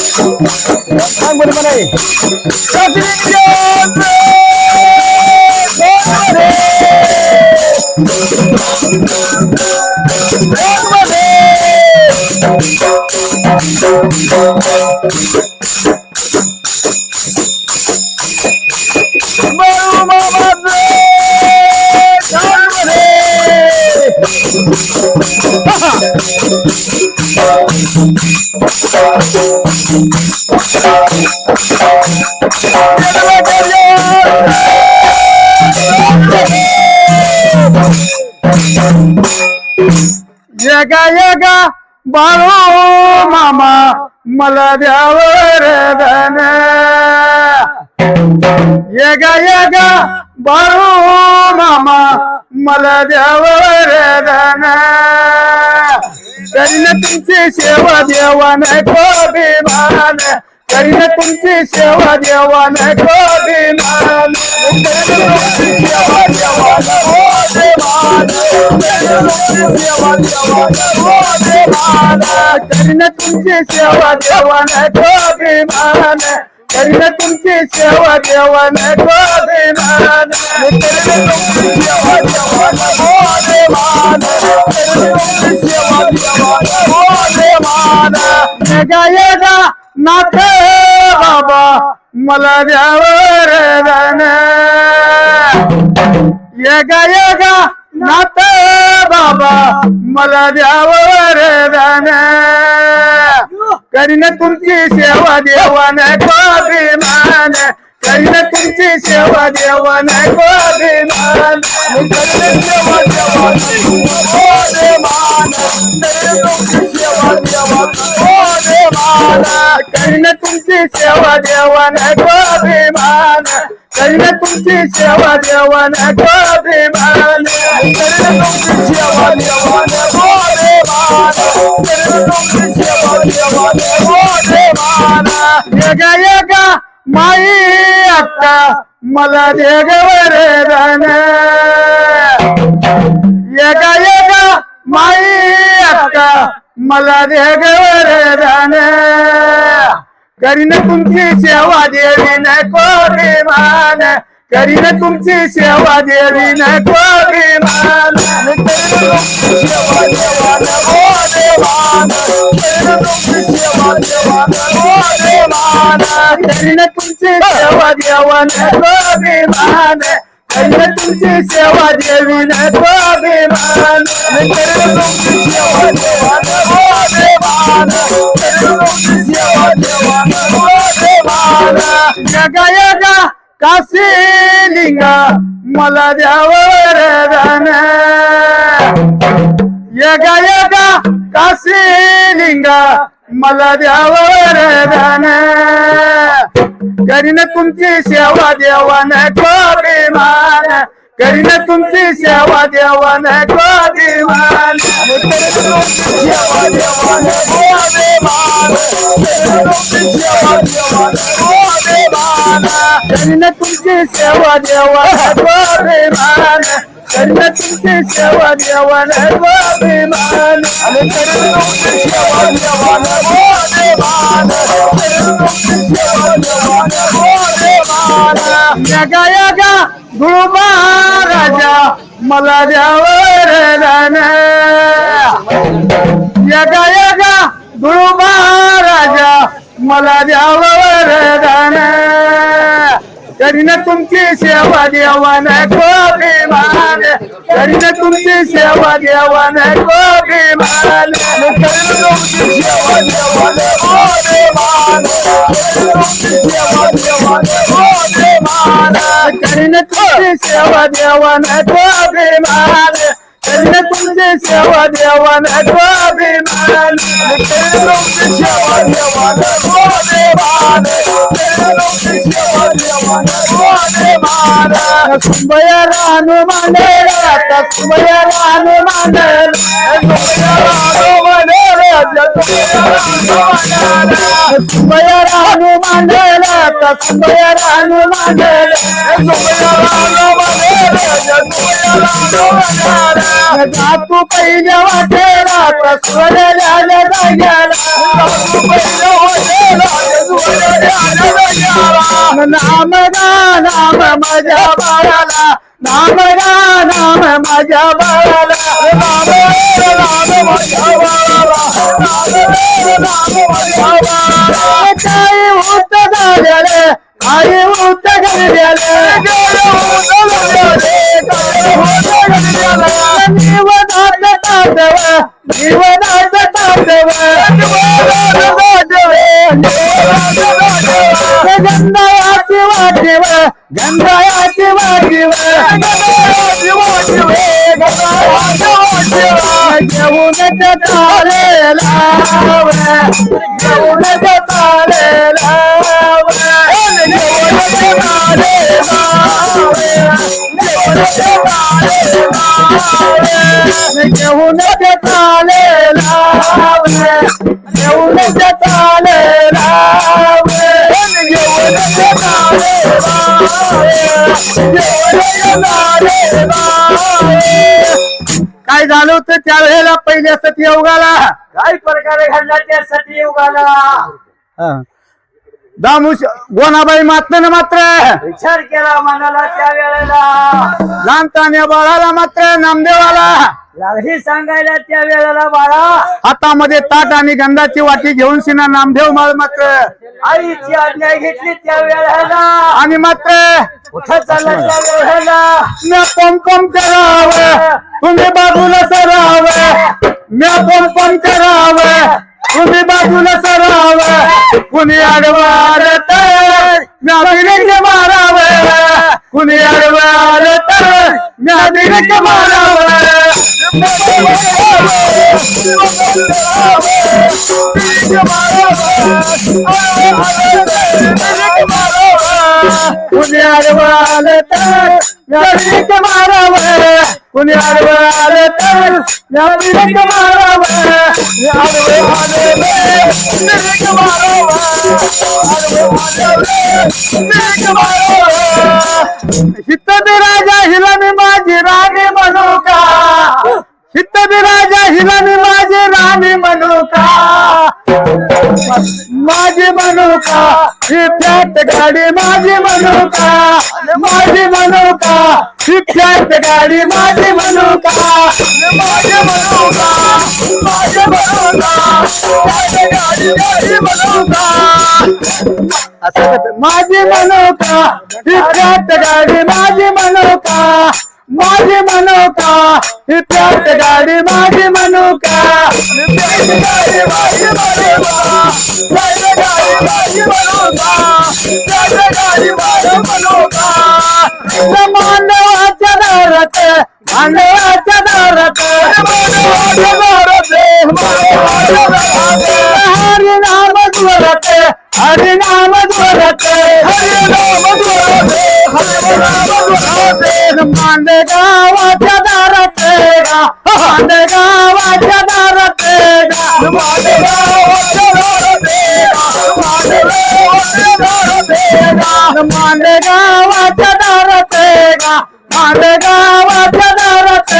सांग बरं मला हे. जगा जगा बाळू मामा मला द्यावर धन यगा यगा बाळू मामा मला द्यावर धन करीन तुमची सेवा देवान अभिमान करीन तुमची सेवा देवान अभिमान सेवा देवान करीन तुमची सेवा देवान अभिमान करीन तुमची सेवा देवान अभिमान सेवा देवान यगा यगा नाथ बाबा मला द्यावर धन यगा यगा नाथ बाबा मला द्यावर धन करीन तुमची सेवा देवान अभिमान करीन तुमची सेवा देवान अभिमान करीन सेवा देवान करीन तुमची सेवा देवान अभिमान करीन तुमची सेवा देवान अभिमान करीन तुमची सेवा देवान अभिमान यगा यगा माई अक्का मला देगवर धन यगा यगा माई अक्का मला देगवर धन करीन तुमची सेवा देवी अभिमान करीन तुमची सेवा देवी अभिमान सेवा देवान करीन तुमची सेवा देवान अभिमान करीन तुमची सेवा देवी अभिमान करीन तुमची सेवा देवान अभिमान यगा यगा काशी लिंगा मला द्यावर धन यगा यगा काशी लिंगा मला द्यावर धन करीन तुमची सेवा देवान अभिमान करीन तुमची सेवा देवान अभिमान सेवा देवान करीन तुमची सेवा देवान अभिमान करीन तुमची सेवा देवान अभिमान करीन तुमची सेवा देवान अभिमान यगा यगा गुरुबा राजा मला द्यावर धन यगा यगा गुरुबा राजा मला द्यावर धन करीन तुमची सेवा देवान अभिमान करीन तुमची सेवा देवान अभिमान करीन तुमची सेवा देवान अभिमान करीन तुमची सेवा देवान अभिमान करीन तुमची सेवा देवान अभिमान करीन तुमची सेवा देवान अभिमान सुंबयाला हनुमान सुंबयाला हनुमान सुंबयाला सुंबया रानू मांडला सुंबया रानू मांडला तू पहिल्या वाटेला सोडल्या जाग्याला नाम गा नाम माझ्या बाळाला नाम गा नाम माझ्या बाळाला नाम माझ्या बाळाला काय होत झालेले काय होत घडलेले जीवनात तांडव जीवनात तांडव गंधायाची वाटीव गंधायाची वाटीव घेऊन तारेला घेऊन तारेला घेऊन तारेला घेऊन तारेला काय झालं होतं त्यावेळेला पहिल्या सतयुगाला काय प्रकारे घडला त्या सतयुगाला दामुश गोनाबाई मात्र मात्र विचार केला मनाला त्या वेळेला लहानतान्या बाळाला मात्र नामदेवाला हे सांगायला त्या वेळेला बाळा हातामध्ये ताट आणि गंधाची वाटी घेऊन सिना नामदेव मात्र आईची आज्ञा घेतली त्या वेळेला आणि मात्र कुठं चालला त्या वेळेला म्या पंपम करावं तुम्ही बाजूला सरावं म्या पंपम करावं तुम्ही बाजूला सरावं कुणी आडवार तर म्या बिरक मारावं कुणी आडवार तर म्या बिरक मारावं कुणी आडवार तर म्या बिरक मारावं कुणी आडवार तर म्या बिरक मारावं राजा हिला मी माझी राणी म्हणू का राजा हिला मी माझी राणी म्हणू का माझी म्हणू का ही फ्लॅट गाडी माझी म्हणू का माझी म्हणू का ही फ्लॅट गाडी माझी म्हणू का माझी म्हणू का माझी म्हणू का गाडी म्हणू का माझी म्हणू का ही फ्लॅट गाडी माझी म्हणू का माझी म्हणू का ही फ्लॅट गाडी माझी म्हणू का मानवाच्या दारात मानवाच्या दारात हरिनाम स्वरत हरिनाम स्वरत मांडगावाच्या दारात मांडगावाच्या दारात मांडगावाच्या दारात मांडगावाच्या दारात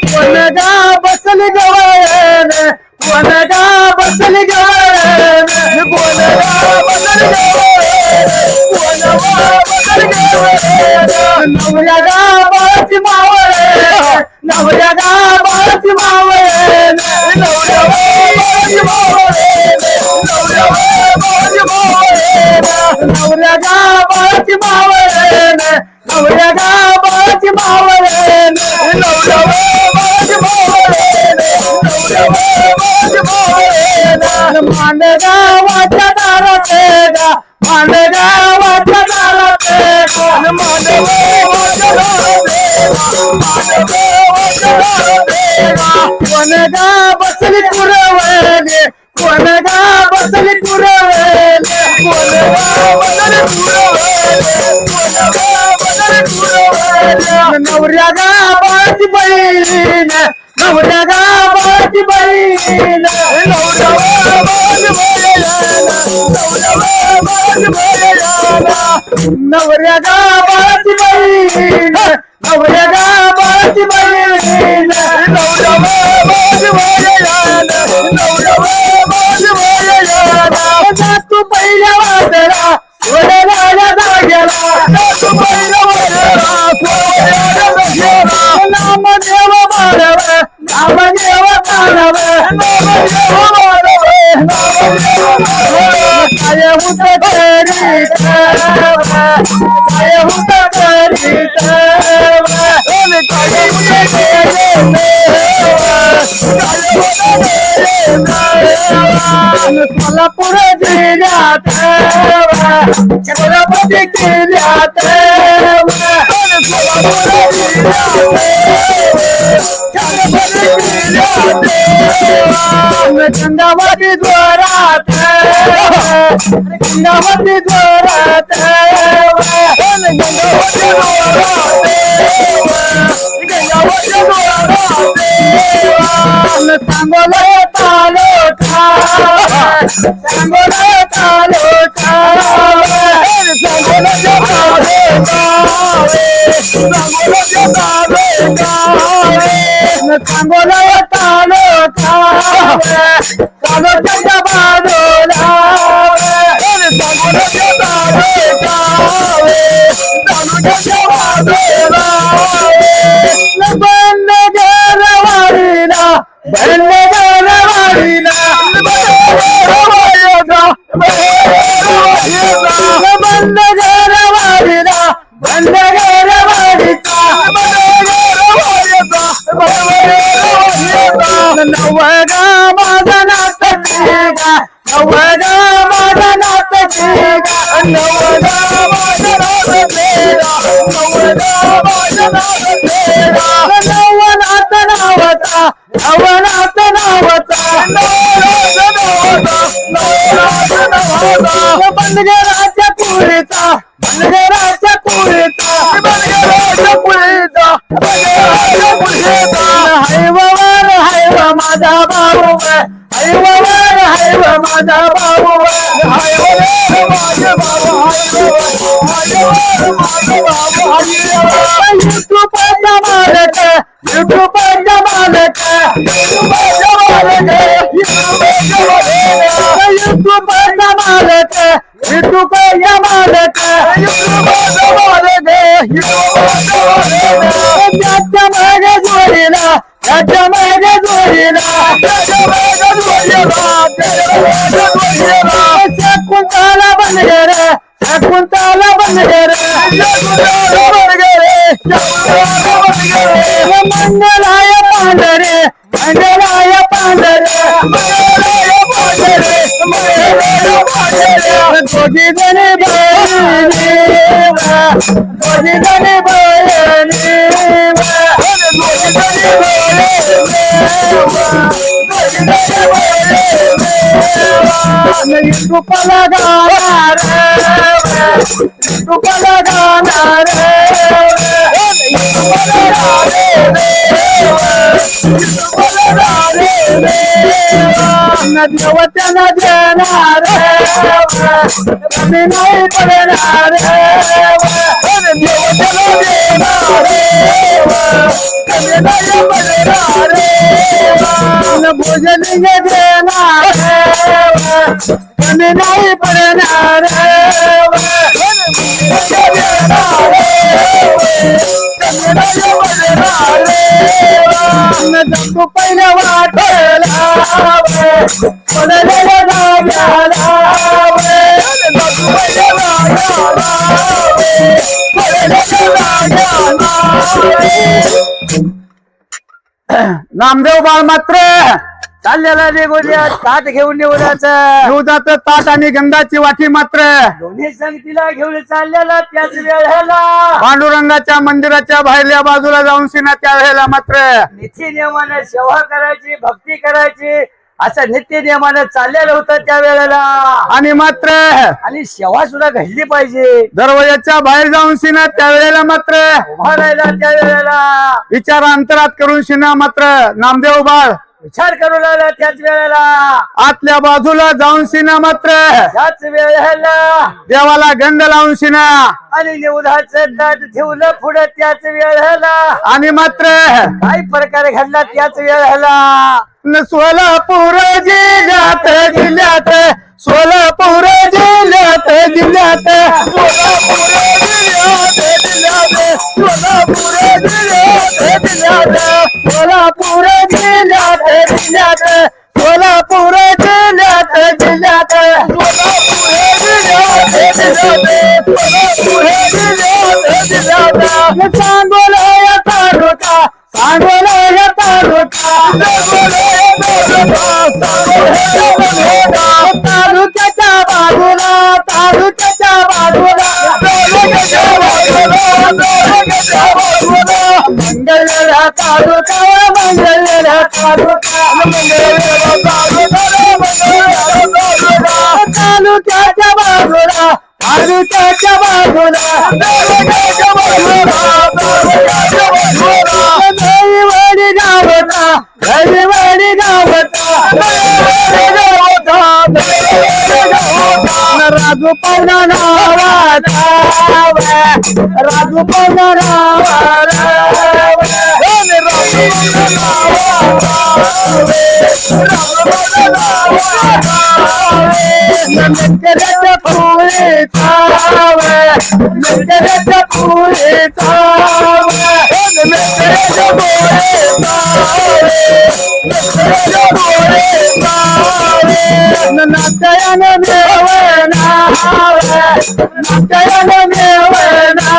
कोणगा बसली गवळण कोणगा बसली गवळण नवऱ्या गावाची मावळे नवऱ्या गावाची मावळे नवऱ्या गावाची मावळे नवऱ्या गावाची मावळे नवऱ्या गावाची मावळे मांडगावाच्या दारात मांडगावाच्या दारात कोणगा बसली पुरवले कोणगा बसली पुरवले कोणगा बसली पुरवले नवऱ्या बहीण नवऱ्या गावाची बहीण नवऱ्या गावाची बहीण नवऱ्या गावाची बहीण नवऱ्या गावाची बहीण नवऱ्या गावाची बहीण तू पहिल्या वादळा सोडला जागेला तू पहिल्या वादळा नामदेव मानव नामदेव मानव काय होत तरी काय होत तरी सोलापूर जिल्ह्यात छत्रपती किल्ल्यात गंगावती जोरात गंगावती जोरात सांगोला तालुका सांगोला तालुका सांगोला तालुका तालुक्याच्या बाजूला बंद गरवाडीला बंद गरवाडीला बंद गरवाडीला बंद गरवाडीचा नवगा माझा नात का नवगा माझा नात का नवगा माझा नात नवगा माझा नात नवनाथ नावता नवनाथ नावता बनगराच्या पुरीचा बनगराच्या पुरीचा बनगराच्या पुरीचा हैवावर हैवा माझा भाऊ हैवावर हैवा माझा भाऊ युट्यूबचा मालक युट्यूबचा मालक युट्यूबचा मालक युट्यूबच्या मालक त्याच्या मागे जोडीला त्याच्या मागे जोडीला शकुंतला बनगर शकुंतला बनगर मंगलाय पांढरे मंगलाय पांढरे दोघी जणी बहिणी दोघी जणी बहिणी तुपला गाणार तुपला गाणार देवत्याला देणार कमी नाही पडणार देवत्याला देणार कमी नाही पडणार भोजन देणार कमी नाही पडणार तू पहिल्या वाटेला पडलेल्या जाग्याला नामदेव बाळ मात्र चाललेला निघूया ताट घेऊन निघूयाचं घेऊ जात ताट आणि गंगाची वाटी मात्र दोन्ही संगतीला घेऊन चाललेला त्याच वेळेला पांडुरंगाच्या मंदिराच्या बाहेरल्या बाजूला जाऊन शिना त्या वेळेला मात्र नित्य नियमाने सेवा करायची भक्ती करायची असं नित्य नियमानं चाललेलं होतं त्या वेळेला आणि मात्र आणि सेवा सुद्धा घडली पाहिजे. दरवाजाच्या बाहेर जाऊन शिना त्यावेळेला मात्र उभा राहिला त्या वेळेला विचार अंतरात करून शिना मात्र नामदेव बाळ विचार करू लागला त्याच वेळेला आतल्या बाजूला जाऊन शिना मात्र त्याच वेळेला देवाला गंध लावून शिना आणि निवदाचं दाट ठेवलं पुढे त्याच वेळेला आणि मात्र काय प्रकार घडला त्याच वेळेला सोलापूर जिल्ह्यात जिल्ह्यात सोलापूर जिल्ह्यात जिल्ह्यात सोलापूर जिल्ह्यात जिल्ह्यात सोलापूर जिल्ह्यात जिल्ह्यात सोलापूर जिल्ह्यात जिल्ह्यात सांगोला तालुका सांगोला तालुका तालुक्याच्या बाजूला तालुक्याच्या बाजूला मंगळवेढा तालुका मंगळवेढा तालुका तालुक्याच्या बाजूला तालुक्याच्या बाजूला दहीवडी गावता दहीवडी गावता राजू पाहुणा नावाचा राजू पाहुणा नंतरच्या पुढेचा नंतरच्या पुढेचा नाटयान देवना नाटयान देवना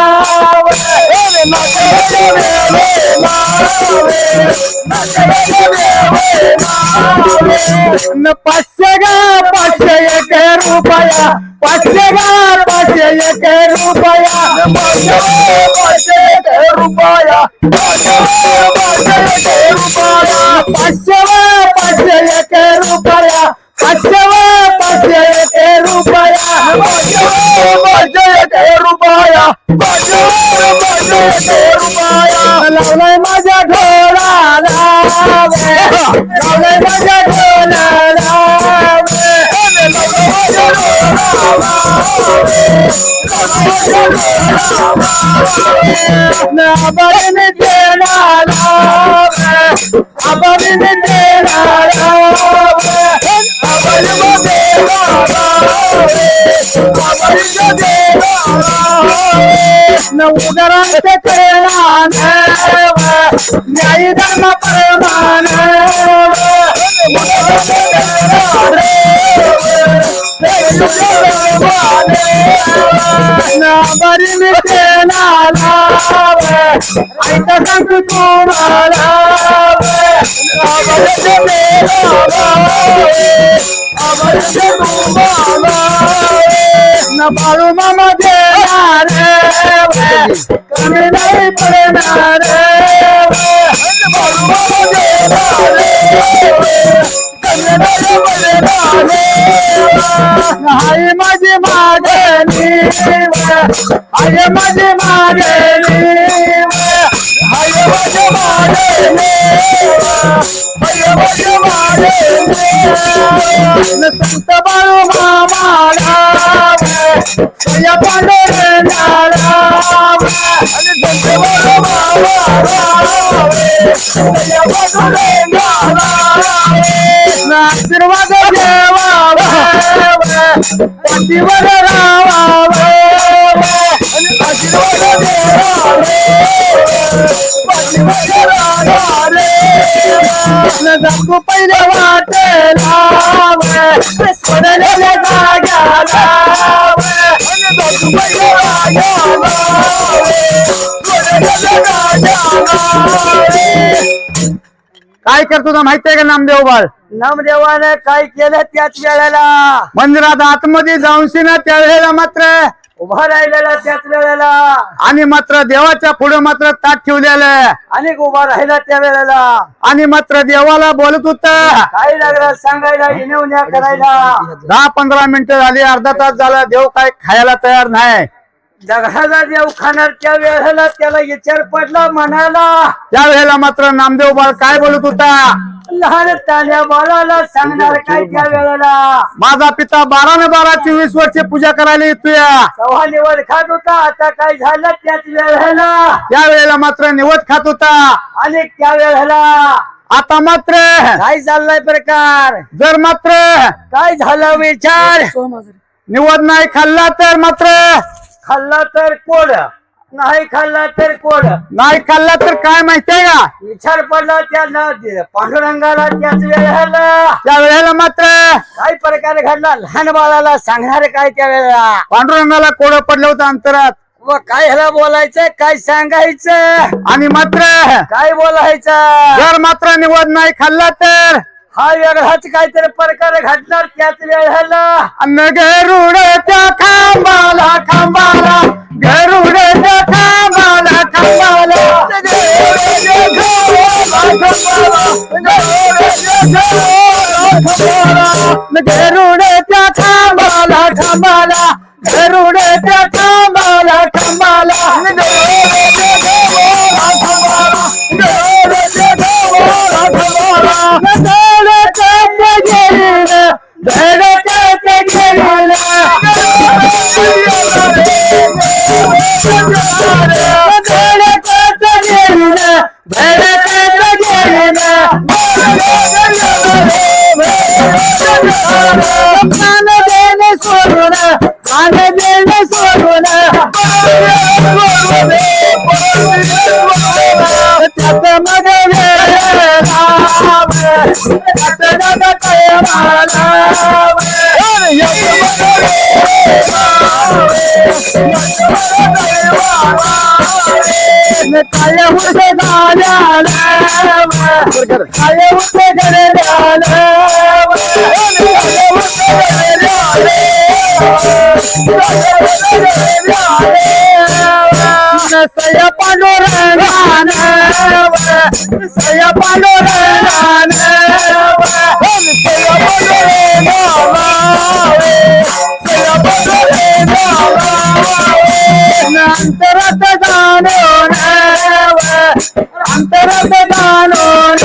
पाचशे गा 501 रुपया 500 गा 501 रुपया 501 रुपया 501 रुपया 501 रुपया 501 रुपया लावलाय माझ्या ढोलाला लावलाय माझ्या ढोलाला आबाने देणारा आबाने देणारा उदरांचे प्रेमान न्याय धर्म प्रमाण बरी मी देणारा ऐका सांगतो तुम्हाला बाळू मामा देणार कमी नाही पडणार बाळू मामा देणार कमी नाही पडणार हाय माझी मागणी हाय माझी मागणी हाय माझी मागणी हाय माझी मागणी संत बाळू मामाला या पांडुरंगाला आणि संत बाळू मामाला या पांडुरंगाला आशीर्वाद देवावा पाठीवर राहावा आणि आशीर्वाद देवावा पाठीवर राहावा जातो पहिले वाटेला सोडलेल्या जाग्याला जातो पहिले वाट्याला काय करतो ना माहितीये का नामदेव बाळ नामदेवानं काय केलं त्याच वेळेला मंदिरात आतमध्ये जाऊन शिना त्यावेळेला मात्र उभा राहिलेला त्याच वेळेला आणि मात्र देवाच्या पुढे मात्र ताट ठेवलेलं अनेक उभा राहिला त्या वेळेला आणि मात्र देवाला बोलत होता. काही लागलं सांगायला विनवण्या करायला 10-15 मिनिटं झाली, अर्धा तास झाला, देव काय खायला तयार नाही. जगाला देव खाणार त्या वेळेला त्याला विचार पडला मनाला. त्यावेळेला मात्र नामदेव बाळ काय बोलत होता. लहान तान्या बाळाला सांगणार काय त्या वेळेला. माझा पिता 12 24 वर्षे पूजा करायला येतोय. सव्वा निवड खात होता, आता काय झालं त्याच वेळेला. त्यावेळेला मात्र निवत खात होता. आणि त्या वेळेला आता मात्र काय चाललाय प्रकार. जर मात्र काय झालं विचार. निवद नाही खाल्ला तर मात्र खाल्ला तर कोड, नाही खाल्ला तर कोड. नाही खाल्ला तर काय माहितीये का. विचार पडला त्या पांडुरंगाला त्याच वेळेला. त्यावेळेला मात्र काय प्रकार घडला लहान बाळाला सांगणार काय त्या वेळेला. पांडुरंगाला कोड पडलं होतं अंतरात. व काय ह्याला बोलायचं काय सांगायचं आणि मात्र काय बोलायचं. जर मात्र निवद नाही खाल्ला तर हा वेगळाच काहीतरी प्रकार घडणार त्याच वेळेला. अन्न गरुडच्या खांबाला खांबाला गरुडच्या खांबाला खांबाला गरुडच्या खांबाला खांबाला गरुडच्या खांबाला खांबाला सया पांडुरंगान सया पांडुरंगान अंतरात जाणून अंतरात जाणून